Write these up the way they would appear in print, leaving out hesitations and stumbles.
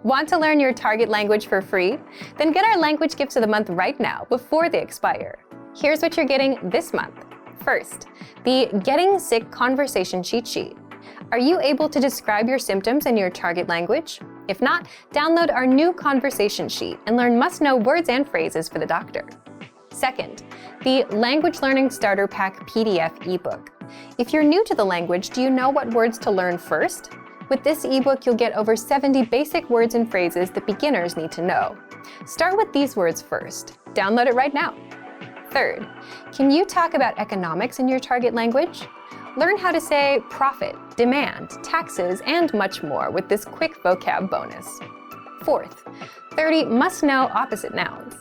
Want to learn your target language for free? Then get our language gifts of the month right now before they expire. Here's what you're getting this month. First, the Getting Sick Conversation Cheat Sheet. Are you able to describe your symptoms in your target language? If not, download our new conversation sheet and learn must-know words and phrases for the doctor. Second, the Language Learning Starter Pack PDF ebook. If you're new to the language, do you know what words to learn first? With this ebook, you'll get over 70 basic words and phrases that beginners need to know. Start with these words first. Download it right now. Third, can you talk about economics in your target language? Learn how to say profit, demand, taxes, and much more with this quick vocab bonus. Fourth, 30 must-know opposite nouns.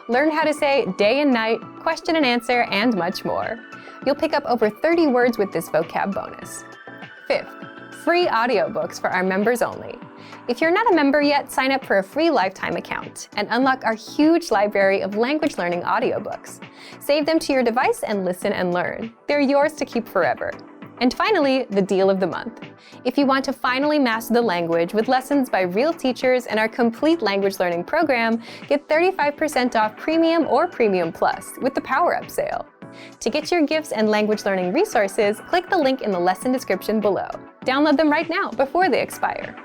Learn how to say day and night, question and answer, and much more. You'll pick up over 30 words with this vocab bonus. Fifth, free audiobooks for our members only. If you're not a member yet, sign up for a free lifetime account and unlock our huge library of language learning audiobooks. Save them to your device and listen and learn. They're yours to keep forever. And finally, the deal of the month. If you want to finally master the language with lessons by real teachers and our complete language learning program, get 35% off Premium or Premium Plus with the Power Up sale. To get your gifts and language learning resources, click the link in the lesson description below. Download them right now before they expire.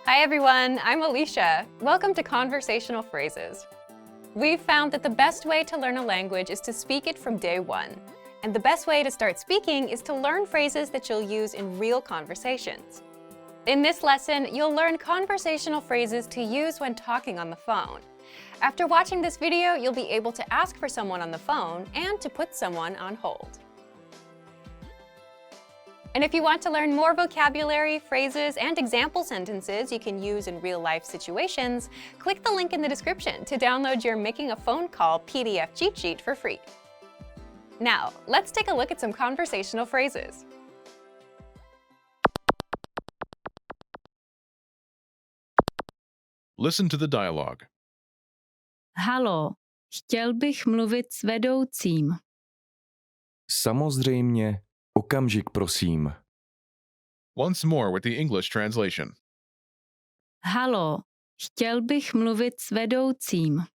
Hi everyone, I'm Alicia. Welcome to Conversational Phrases. We've found that the best way to learn a language is to speak it from day one. And the best way to start speaking is to learn phrases that you'll use in real conversations. In this lesson, you'll learn conversational phrases to use when talking on the phone. After watching this video, you'll be able to ask for someone on the phone and to put someone on hold. And if you want to learn more vocabulary, phrases, and example sentences you can use in real-life situations, click the link in the description to download your Making a Phone Call PDF cheat sheet for free. Now, let's take a look at some conversational phrases. Listen to the dialogue. Halo, chtěl bych mluvit s vedoucím. Samozřejmě, okamžik prosím. Once more with the English translation. Halo, chtěl bych mluvit s vedoucím.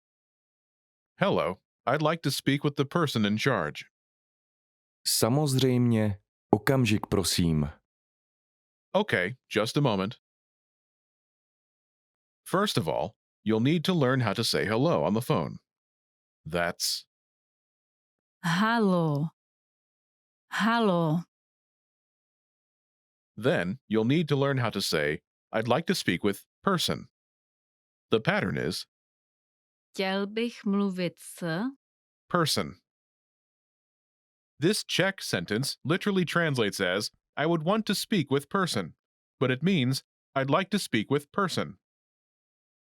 Hello, I'd like to speak with the person in charge. Samozřejmě, okamžik prosím. Okay, just a moment. First of all, you'll need to learn how to say hello on the phone. That's Halo. Halo. Then you'll need to learn how to say, I'd like to speak with person. The pattern is Chtěl bych mluvit s. person. This Czech sentence literally translates as, I would want to speak with person, but it means, I'd like to speak with person.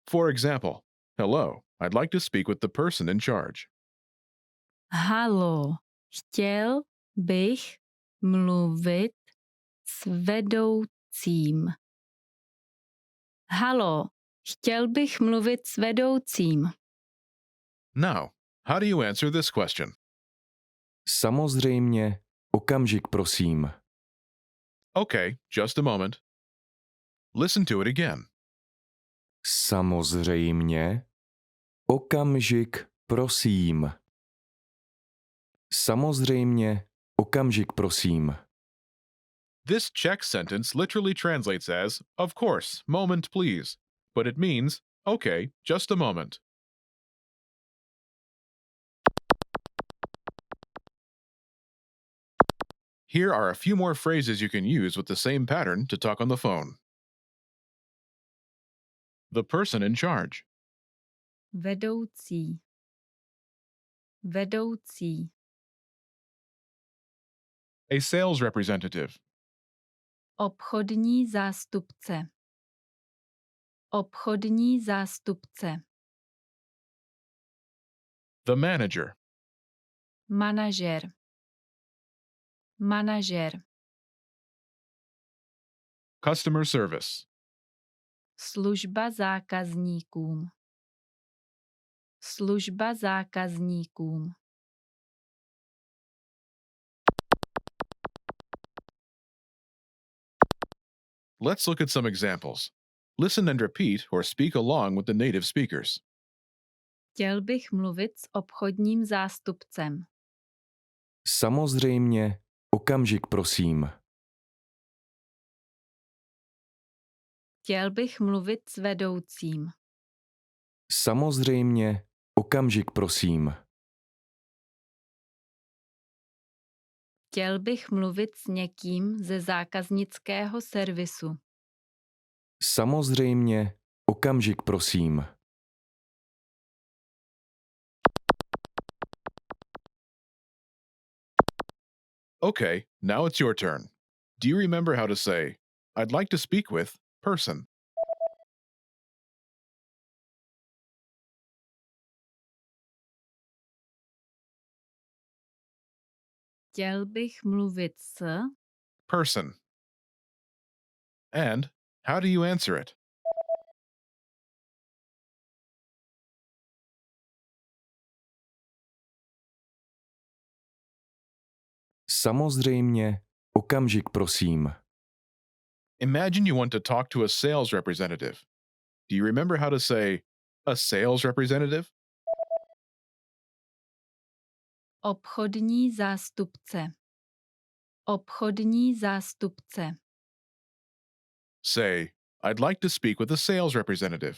For example, hello, I'd like to speak with the person in charge. Halo, chtěl bych mluvit s vedoucím. Halo, chtěl bych mluvit s vedoucím. Now, how do you answer this question? Samozřejmě, okamžik prosím. Okay, just a moment. Listen to it again. Samozřejmě, okamžik prosím. Samozřejmě, okamžik prosím. This Czech sentence literally translates as, of course, moment please, but it means, okay, just a moment. Here are a few more phrases you can use with the same pattern to talk on the phone. The person in charge. Vedoucí. Vedoucí. A sales representative. Obchodní zástupce. Obchodní zástupce. The manager. Manažer. Manažer. Customer service. Služba zákazníkům. Služba zákazníkům. Let's look at some examples. Listen and repeat or speak along with the native speakers. Chtěl bych mluvit s obchodním zástupcem. Samozřejmě, okamžik prosím. Chtěl bych mluvit s vedoucím. Samozřejmě, okamžik prosím. Chtěl bych mluvit s někým ze zákaznického servisu. Samozřejmě, okamžik prosím. Okay, now it's your turn. Do you remember how to say, I'd like to speak with person? Chtěl bych mluvit s... Person. And how do you answer it? Samozřejmě, okamžik prosím. Imagine you want to talk to a sales representative. Do you remember how to say, a sales representative? Obchodní zástupce. Obchodní zástupce. Say, I'd like to speak with a sales representative.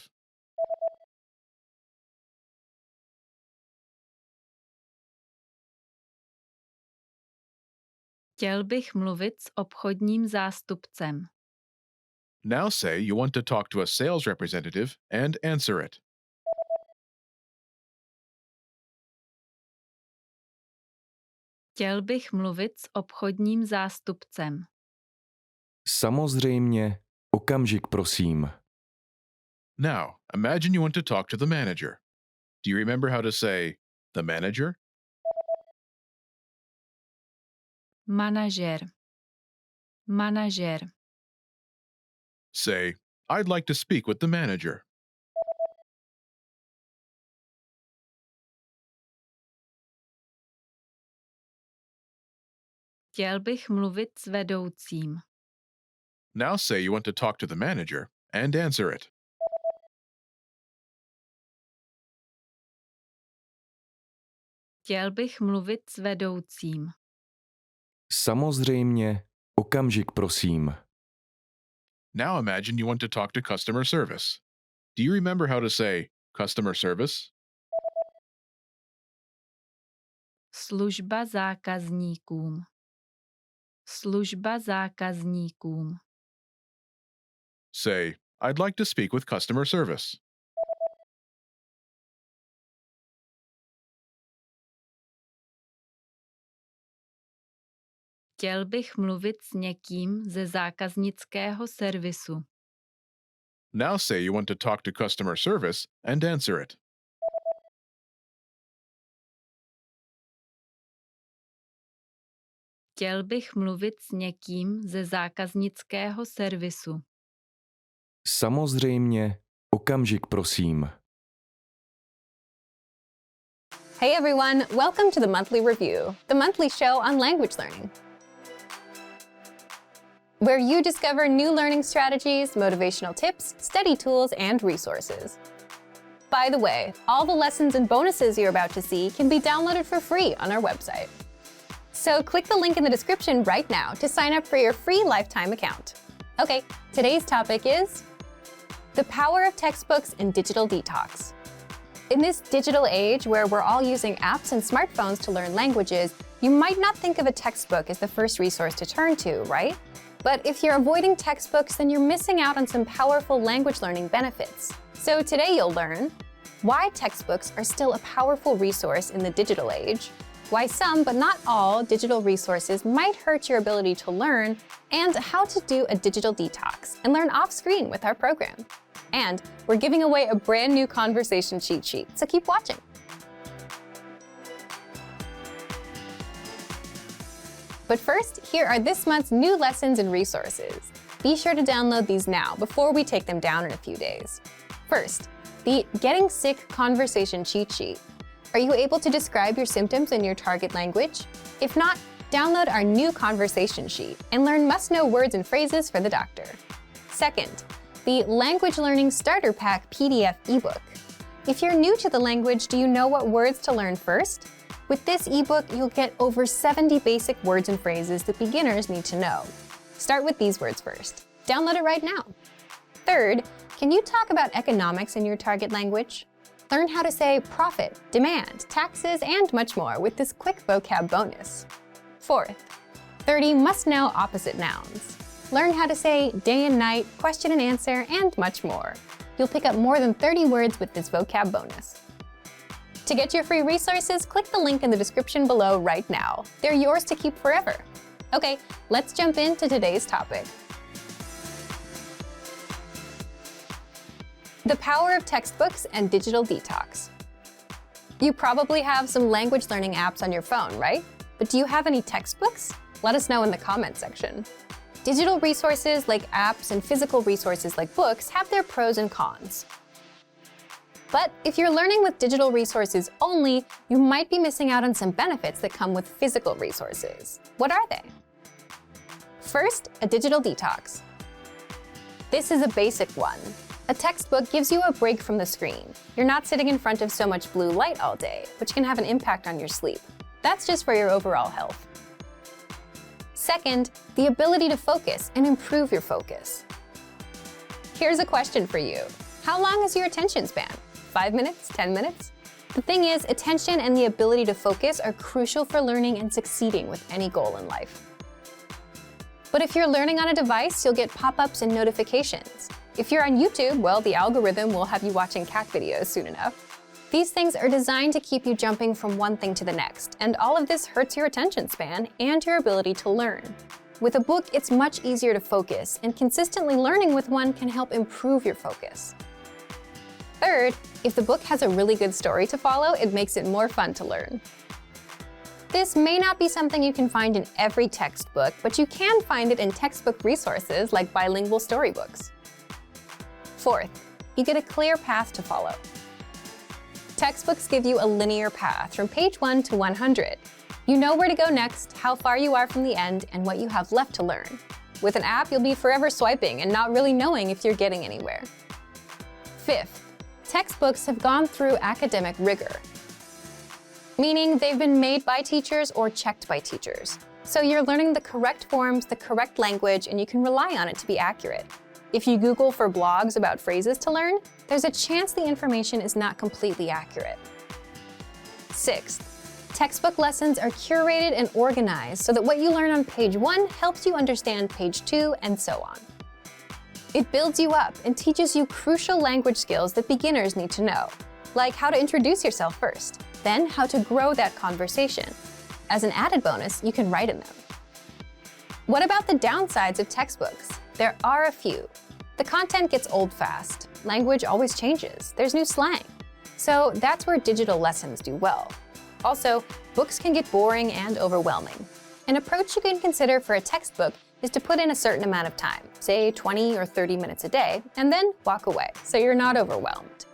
Chtěl bych mluvit s obchodním zástupcem. Now say you want to talk to a sales representative and answer it. Chtěl bych mluvit s obchodním zástupcem. Samozřejmě, okamžik prosím. Now, imagine you want to talk to the manager. Do you remember how to say, the manager? Manažer. Manažer. Say, I'd like to speak with the manager. Chtěl bych mluvit s vedoucím. Now say you want to talk to the manager and answer it. Chtěl bych mluvit s vedoucím. Samozřejmě, okamžik prosím. Now imagine you want to talk to customer service. Do you remember how to say customer service? Služba zákazníkům. Služba zákazníkům. Say, I'd like to speak with customer service. Chtěl bych mluvit s někým ze zákaznického servisu. Now say you want to talk to customer service and answer it. Chtěl bych mluvit s někým ze zákaznického servisu. Samozřejmě, okamžik prosím. Hey everyone, welcome to the monthly review, the monthly show on language learning, where you discover new learning strategies, motivational tips, study tools, and resources. By the way, all the lessons and bonuses you're about to see can be downloaded for free on our website. So click the link in the description right now to sign up for your free lifetime account. Okay, today's topic is the power of textbooks and digital detox. In this digital age where we're all using apps and smartphones to learn languages, you might not think of a textbook as the first resource to turn to, right? But if you're avoiding textbooks, then you're missing out on some powerful language learning benefits. So today you'll learn why textbooks are still a powerful resource in the digital age, why some, but not all, digital resources might hurt your ability to learn, and how to do a digital detox and learn off-screen with our program. And we're giving away a brand new conversation cheat sheet, so keep watching. But first, here are this month's new lessons and resources. Be sure to download these now before we take them down in a few days. First, the Getting Sick Conversation Cheat Sheet. Are you able to describe your symptoms in your target language? If not, download our new conversation sheet and learn must-know words and phrases for the doctor. Second, the Language Learning Starter Pack PDF ebook. If you're new to the language, do you know what words to learn first? With this ebook, you'll get over 70 basic words and phrases that beginners need to know. Start with these words first. Download it right now. Third, can you talk about economics in your target language? Learn how to say profit, demand, taxes, and much more with this quick vocab bonus. Fourth, 30 must-know opposite nouns. Learn how to say day and night, question and answer, and much more. You'll pick up more than 30 words with this vocab bonus. To get your free resources, click the link in the description below right now. They're yours to keep forever. Okay, let's jump into today's topic. The power of textbooks and digital detox. You probably have some language learning apps on your phone, right? But do you have any textbooks? Let us know in the comment section. Digital resources like apps and physical resources like books have their pros and cons. But if you're learning with digital resources only, you might be missing out on some benefits that come with physical resources. What are they? First, a digital detox. This is a basic one. A textbook gives you a break from the screen. You're not sitting in front of so much blue light all day, which can have an impact on your sleep. That's just for your overall health. Second, the ability to focus and improve your focus. Here's a question for you. How long is your attention span? 5 minutes? 10 minutes? The thing is, attention and the ability to focus are crucial for learning and succeeding with any goal in life. But if you're learning on a device, you'll get pop-ups and notifications. If you're on YouTube, well, the algorithm will have you watching cat videos soon enough. These things are designed to keep you jumping from one thing to the next, and all of this hurts your attention span and your ability to learn. With a book, it's much easier to focus, and consistently learning with one can help improve your focus. Third, if the book has a really good story to follow, it makes it more fun to learn. This may not be something you can find in every textbook, but you can find it in textbook resources like bilingual storybooks. Fourth, you get a clear path to follow. Textbooks give you a linear path from page 1 to 100. You know where to go next, how far you are from the end, and what you have left to learn. With an app, you'll be forever swiping and not really knowing if you're getting anywhere. Fifth, textbooks have gone through academic rigor, meaning they've been made by teachers or checked by teachers. So you're learning the correct forms, the correct language, and you can rely on it to be accurate. If you Google for blogs about phrases to learn, there's a chance the information is not completely accurate. Sixth, textbook lessons are curated and organized so that what you learn on page 1 helps you understand page 2, and so on. It builds you up and teaches you crucial language skills that beginners need to know, like how to introduce yourself first, then how to grow that conversation. As an added bonus, you can write in them. What about the downsides of textbooks? There are a few. The content gets old fast. Language always changes. There's new slang. So that's where digital lessons do well. Also, books can get boring and overwhelming. An approach you can consider for a textbook is to put in a certain amount of time, say 20 or 30 minutes a day, and then walk away, so you're not overwhelmed.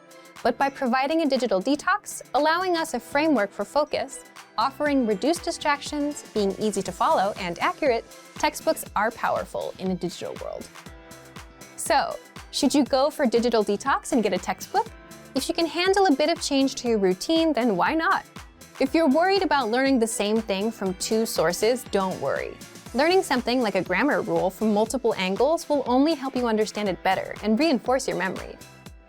But by providing a digital detox, allowing us a framework for focus, offering reduced distractions, being easy to follow and accurate, textbooks are powerful in a digital world. So, should you go for digital detox and get a textbook? If you can handle a bit of change to your routine, then why not? If you're worried about learning the same thing from 2 sources, don't worry. Learning something like a grammar rule from multiple angles will only help you understand it better and reinforce your memory.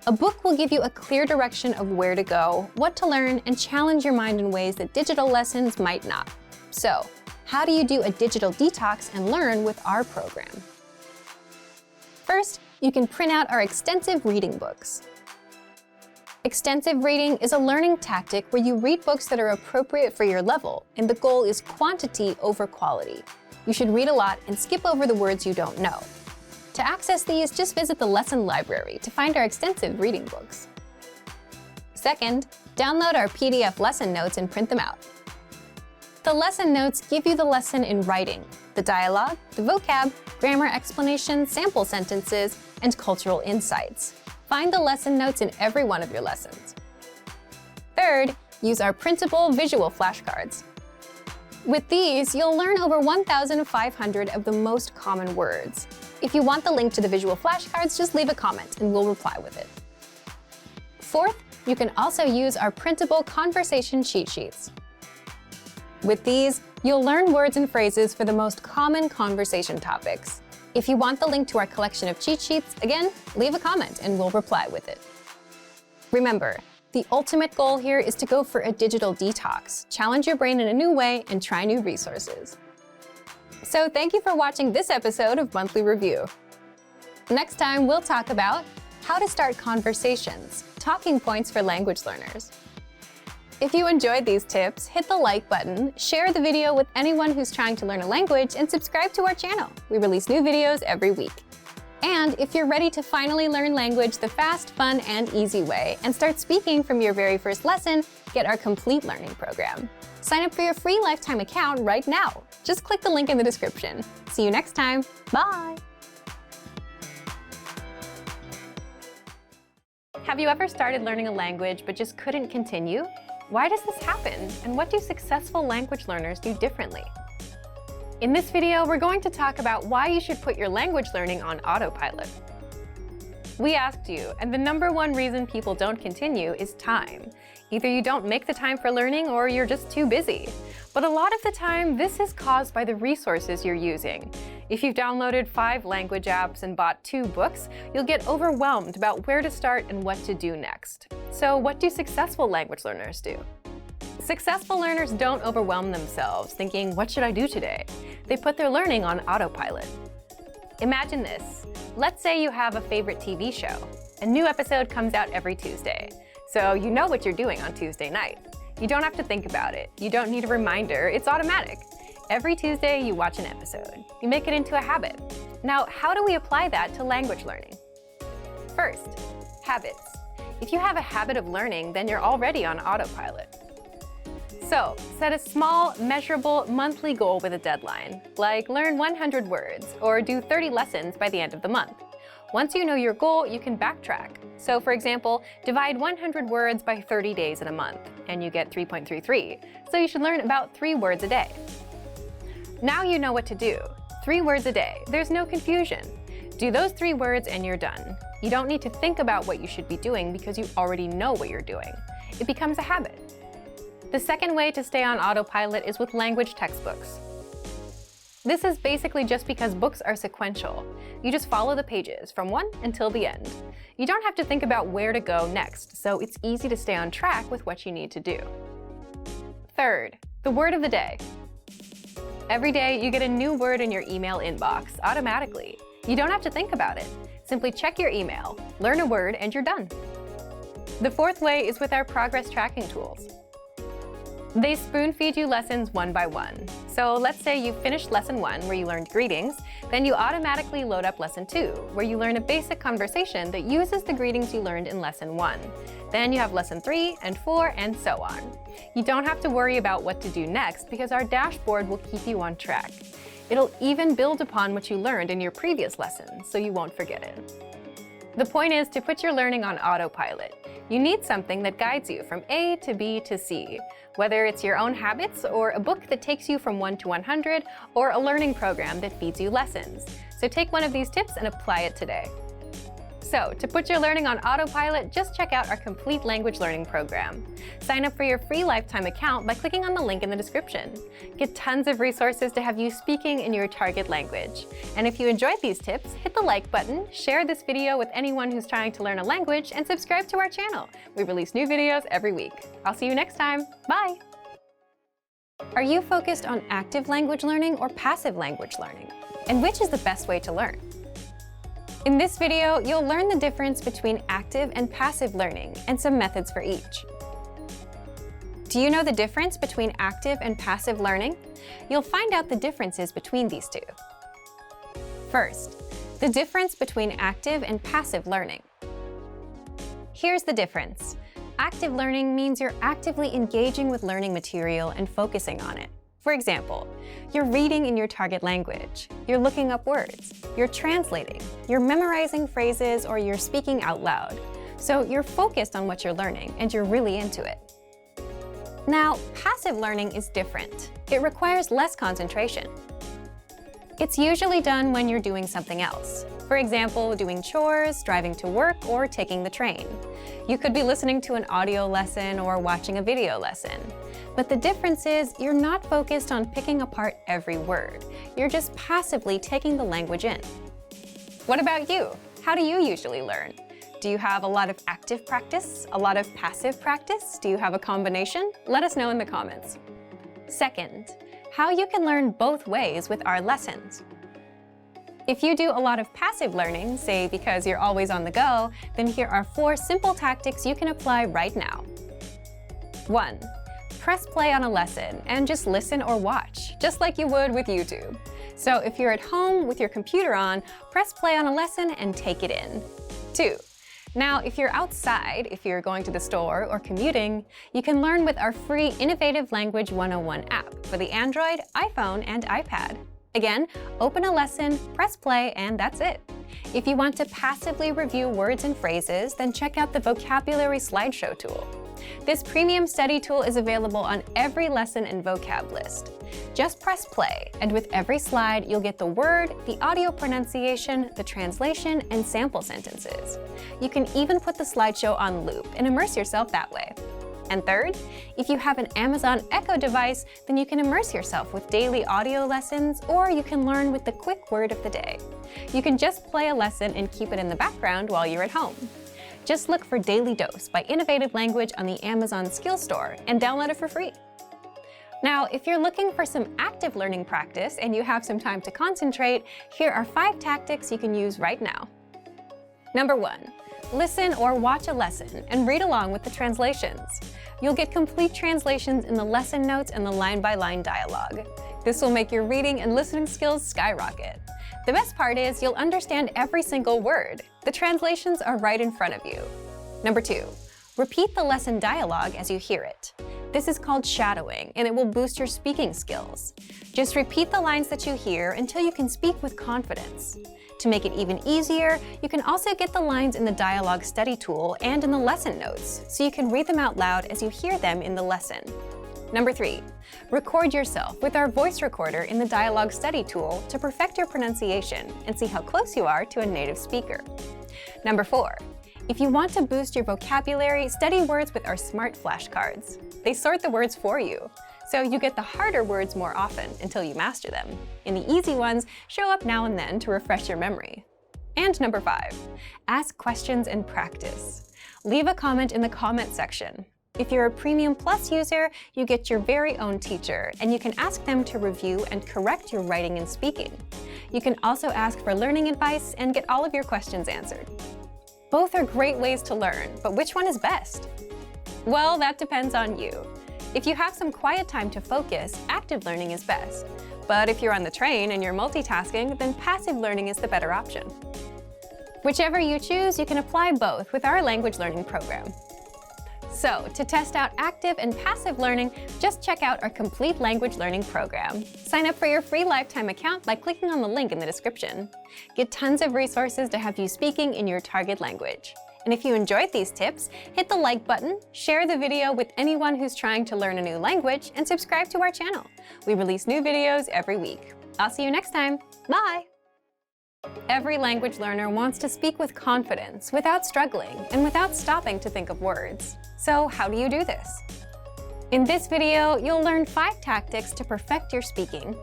A book will give you a clear direction of where to go, what to learn, and challenge your mind in ways that digital lessons might not. So, how do you do a digital detox and learn with our program? First, you can print out our extensive reading books. Extensive reading is a learning tactic where you read books that are appropriate for your level, and the goal is quantity over quality. You should read a lot and skip over the words you don't know. To access these, just visit the lesson library to find our extensive reading books. Second, download our PDF lesson notes and print them out. The lesson notes give you the lesson in writing, the dialogue, the vocab, grammar explanations, sample sentences, and cultural insights. find the lesson notes in every one of your lessons. Third, use our printable visual flashcards. With these, you'll learn over 1,500 of the most common words. If you want the link to the visual flashcards, just leave a comment and we'll reply with it. Fourth, you can also use our printable conversation cheat sheets. With these, you'll learn words and phrases for the most common conversation topics. If you want the link to our collection of cheat sheets, again, leave a comment and we'll reply with it. Remember, the ultimate goal here is to go for a digital detox, challenge your brain in a new way, and try new resources. So thank you for watching this episode of Monthly Review. Next time, we'll talk about how to start conversations, talking points for language learners. If you enjoyed these tips, hit the like button, share the video with anyone who's trying to learn a language, and subscribe to our channel. We release new videos every week. And if you're ready to finally learn language the fast, fun, and easy way, and start speaking from your very first lesson, get our complete learning program. Sign up for your free lifetime account right now. Just click the link in the description. See you next time. Bye! Have you ever started learning a language but just couldn't continue? Why does this happen? And what do successful language learners do differently? In this video, we're going to talk about why you should put your language learning on autopilot. We asked you, and the #1 reason people don't continue is time. Either you don't make the time for learning or you're just too busy. But a lot of the time, this is caused by the resources you're using. If you've downloaded 5 language apps and bought 2 books, you'll get overwhelmed about where to start and what to do next. So what do successful language learners do? Successful learners don't overwhelm themselves thinking, what should I do today? They put their learning on autopilot. Imagine this. Let's say you have a favorite TV show. A new episode comes out every Tuesday. So you know what you're doing on Tuesday night. You don't have to think about it. You don't need a reminder. It's automatic. Every Tuesday, you watch an episode. You make it into a habit. Now, how do we apply that to language learning? First, habits. If you have a habit of learning, then you're already on autopilot. So, set a small, measurable monthly goal with a deadline, like learn 100 words or do 30 lessons by the end of the month. Once you know your goal, you can backtrack. So, for example, divide 100 words by 30 days in a month, and you get 3.33. So you should learn about 3 words a day. Now you know what to do. 3 words a day. There's no confusion. Do those 3 words and you're done. You don't need to think about what you should be doing because you already know what you're doing. It becomes a habit. The second way to stay on autopilot is with language textbooks. This is basically just because books are sequential. You just follow the pages from 1 until the end. You don't have to think about where to go next, so it's easy to stay on track with what you need to do. Third, the word of the day. Every day, you get a new word in your email inbox automatically. You don't have to think about it. Simply check your email, learn a word, and you're done. The fourth way is with our progress tracking tools. They spoon-feed you lessons one by one. So let's say you finished lesson 1 where you learned greetings, then you automatically load up lesson 2 where you learn a basic conversation that uses the greetings you learned in lesson 1. Then you have lesson 3 and 4 and so on. You don't have to worry about what to do next because our dashboard will keep you on track. It'll even build upon what you learned in your previous lesson so you won't forget it. The point is to put your learning on autopilot. You need something that guides you from A to B to C, whether it's your own habits or a book that takes you from 1 to 100 or a learning program that feeds you lessons. So take one of these tips and apply it today. So, to put your learning on autopilot, just check out our complete language learning program. Sign up for your free lifetime account by clicking on the link in the description. Get tons of resources to have you speaking in your target language. And if you enjoyed these tips, hit the like button, share this video with anyone who's trying to learn a language, and subscribe to our channel. We release new videos every week. I'll see you next time. Bye! Are you focused on active language learning or passive language learning? And which is the best way to learn? In this video, you'll learn the difference between active and passive learning and some methods for each. Do you know the difference between active and passive learning? You'll find out the differences between these two. First, the difference between active and passive learning. Here's the difference. Active learning means you're actively engaging with learning material and focusing on it. For example, you're reading in your target language, you're looking up words, you're translating, you're memorizing phrases, or you're speaking out loud. So you're focused on what you're learning and you're really into it. Now, passive learning is different. It requires less concentration. It's usually done when you're doing something else. For example, doing chores, driving to work, or taking the train. You could be listening to an audio lesson or watching a video lesson. But the difference is you're not focused on picking apart every word. You're just passively taking the language in. What about you? How do you usually learn? Do you have a lot of active practice? A lot of passive practice? Do you have a combination? Let us know in the comments. Second, how you can learn both ways with our lessons. If you do a lot of passive learning, say because you're always on the go, then here are 4 simple tactics you can apply right now. 1. Press play on a lesson and just listen or watch, just like you would with YouTube. So if you're at home with your computer on, press play on a lesson and take it in. 2. Now, if you're outside, if you're going to the store or commuting, you can learn with our free Innovative Language 101 app for the Android, iPhone, and iPad. Again, open a lesson, press play, and that's it. If you want to passively review words and phrases, then check out the Vocabulary Slideshow tool. This premium study tool is available on every lesson and vocab list. Just press play, and with every slide, you'll get the word, the audio pronunciation, the translation, and sample sentences. You can even put the slideshow on loop and immerse yourself that way. And third, if you have an Amazon Echo device, then you can immerse yourself with daily audio lessons, or you can learn with the quick word of the day. You can just play a lesson and keep it in the background while you're at home. Just look for Daily Dose by Innovative Language on the Amazon Skill Store and download it for free. Now, if you're looking for some active learning practice and you have some time to concentrate, here are 5 tactics you can use right now. Number 1. Listen or watch a lesson and read along with the translations. You'll get complete translations in the lesson notes and the line-by-line dialogue. This will make your reading and listening skills skyrocket. The best part is you'll understand every single word. The translations are right in front of you. Number 2. Repeat the lesson dialogue as you hear it. This is called shadowing, and it will boost your speaking skills. Just repeat the lines that you hear until you can speak with confidence. To make it even easier, you can also get the lines in the dialogue study tool and in the lesson notes, so you can read them out loud as you hear them in the lesson. Number 3. Record yourself with our voice recorder in the dialogue study tool to perfect your pronunciation and see how close you are to a native speaker. Number 4. If you want to boost your vocabulary, study words with our smart flashcards. They sort the words for you, so you get the harder words more often until you master them, and the easy ones show up now and then to refresh your memory. And number 5, ask questions and practice. Leave a comment in the comment section. If you're a Premium Plus user, you get your very own teacher, and you can ask them to review and correct your writing and speaking. You can also ask for learning advice and get all of your questions answered. Both are great ways to learn, but which one is best? Well, that depends on you. If you have some quiet time to focus, active learning is best. But if you're on the train and you're multitasking, then passive learning is the better option. Whichever you choose, you can apply both with our language learning program. So, to test out active and passive learning, just check out our complete language learning program. Sign up for your free lifetime account by clicking on the link in the description. Get tons of resources to have you speaking in your target language. And if you enjoyed these tips, hit the like button, share the video with anyone who's trying to learn a new language, and subscribe to our channel. We release new videos every week. I'll see you next time. Bye! Every language learner wants to speak with confidence, without struggling, and without stopping to think of words. So how do you do this? In this video, you'll learn 5 tactics to perfect your speaking.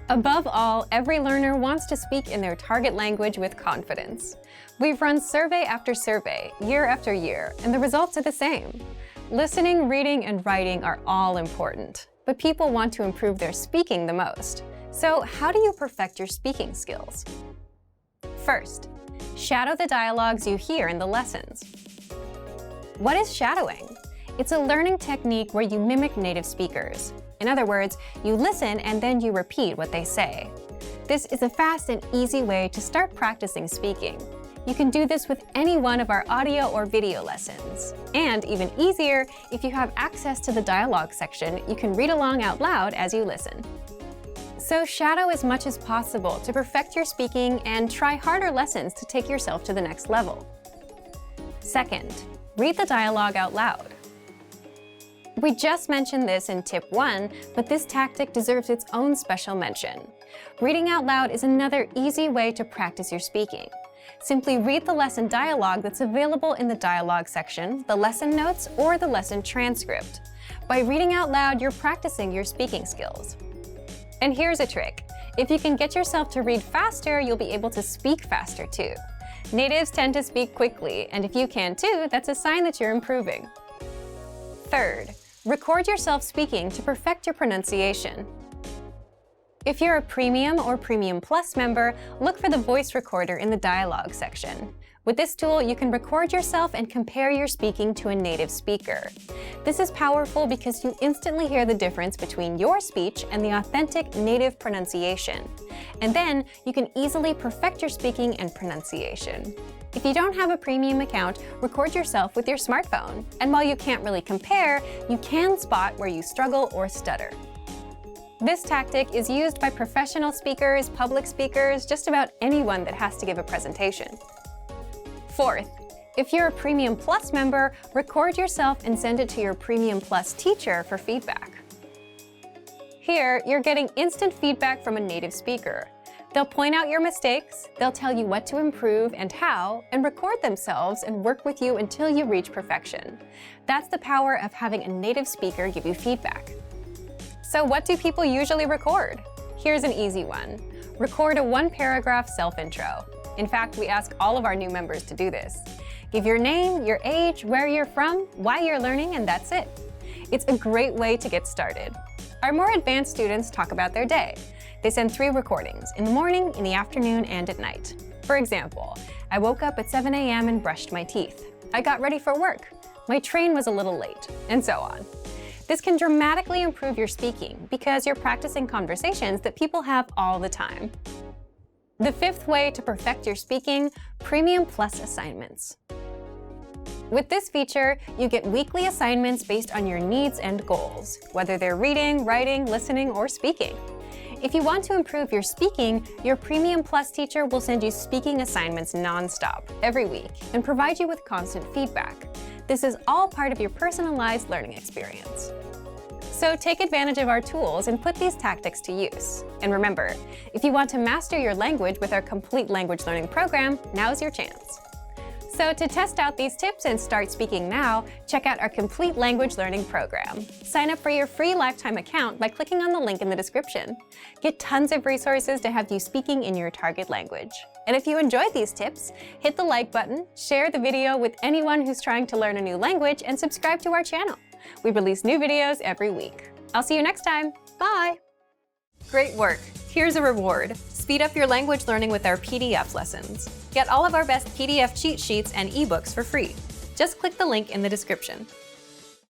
Above all, every learner wants to speak in their target language with confidence. We've run survey after survey, year after year, and the results are the same. Listening, reading, and writing are all important, but people want to improve their speaking the most. So how do you perfect your speaking skills? First, shadow the dialogues you hear in the lessons. What is shadowing? It's a learning technique where you mimic native speakers. In other words, you listen and then you repeat what they say. This is a fast and easy way to start practicing speaking. You can do this with any one of our audio or video lessons. And even easier, if you have access to the dialogue section, you can read along out loud as you listen. So shadow as much as possible to perfect your speaking and try harder lessons to take yourself to the next level. Second, read the dialogue out loud. We just mentioned this in tip 1, but this tactic deserves its own special mention. Reading out loud is another easy way to practice your speaking. Simply read the lesson dialogue that's available in the dialogue section, the lesson notes, or the lesson transcript. By reading out loud, you're practicing your speaking skills. And here's a trick. If you can get yourself to read faster, you'll be able to speak faster too. Natives tend to speak quickly, and if you can too, that's a sign that you're improving. Third, record yourself speaking to perfect your pronunciation. If you're a Premium or Premium Plus member, look for the voice recorder in the dialogue section. With this tool, you can record yourself and compare your speaking to a native speaker. This is powerful because you instantly hear the difference between your speech and the authentic native pronunciation. And then you can easily perfect your speaking and pronunciation. If you don't have a premium account, record yourself with your smartphone. And while you can't really compare, you can spot where you struggle or stutter. This tactic is used by professional speakers, public speakers, just about anyone that has to give a presentation. Fourth, if you're a Premium Plus member, record yourself and send it to your Premium Plus teacher for feedback. Here, you're getting instant feedback from a native speaker. They'll point out your mistakes, they'll tell you what to improve and how, and record themselves and work with you until you reach perfection. That's the power of having a native speaker give you feedback. So what do people usually record? Here's an easy one. Record a one-paragraph self-intro. In fact, we ask all of our new members to do this. Give your name, your age, where you're from, why you're learning, and that's it. It's a great way to get started. Our more advanced students talk about their day. They send 3 recordings, in the morning, in the afternoon, and at night. For example, I woke up at 7 a.m. and brushed my teeth. I got ready for work. My train was a little late, and so on. This can dramatically improve your speaking because you're practicing conversations that people have all the time. The 5th way to perfect your speaking, Premium Plus assignments. With this feature, you get weekly assignments based on your needs and goals, whether they're reading, writing, listening, or speaking. If you want to improve your speaking, your Premium Plus teacher will send you speaking assignments nonstop every week and provide you with constant feedback. This is all part of your personalized learning experience. So take advantage of our tools and put these tactics to use. And remember, if you want to master your language with our complete language learning program, now's your chance. So to test out these tips and start speaking now, check out our complete language learning program. Sign up for your free lifetime account by clicking on the link in the description. Get tons of resources to have you speaking in your target language. And if you enjoyed these tips, hit the like button, share the video with anyone who's trying to learn a new language, and subscribe to our channel. We release new videos every week. I'll see you next time. Bye! Great work! Here's a reward. Speed up your language learning with our PDF lessons. Get all of our best PDF cheat sheets and ebooks for free. Just click the link in the description.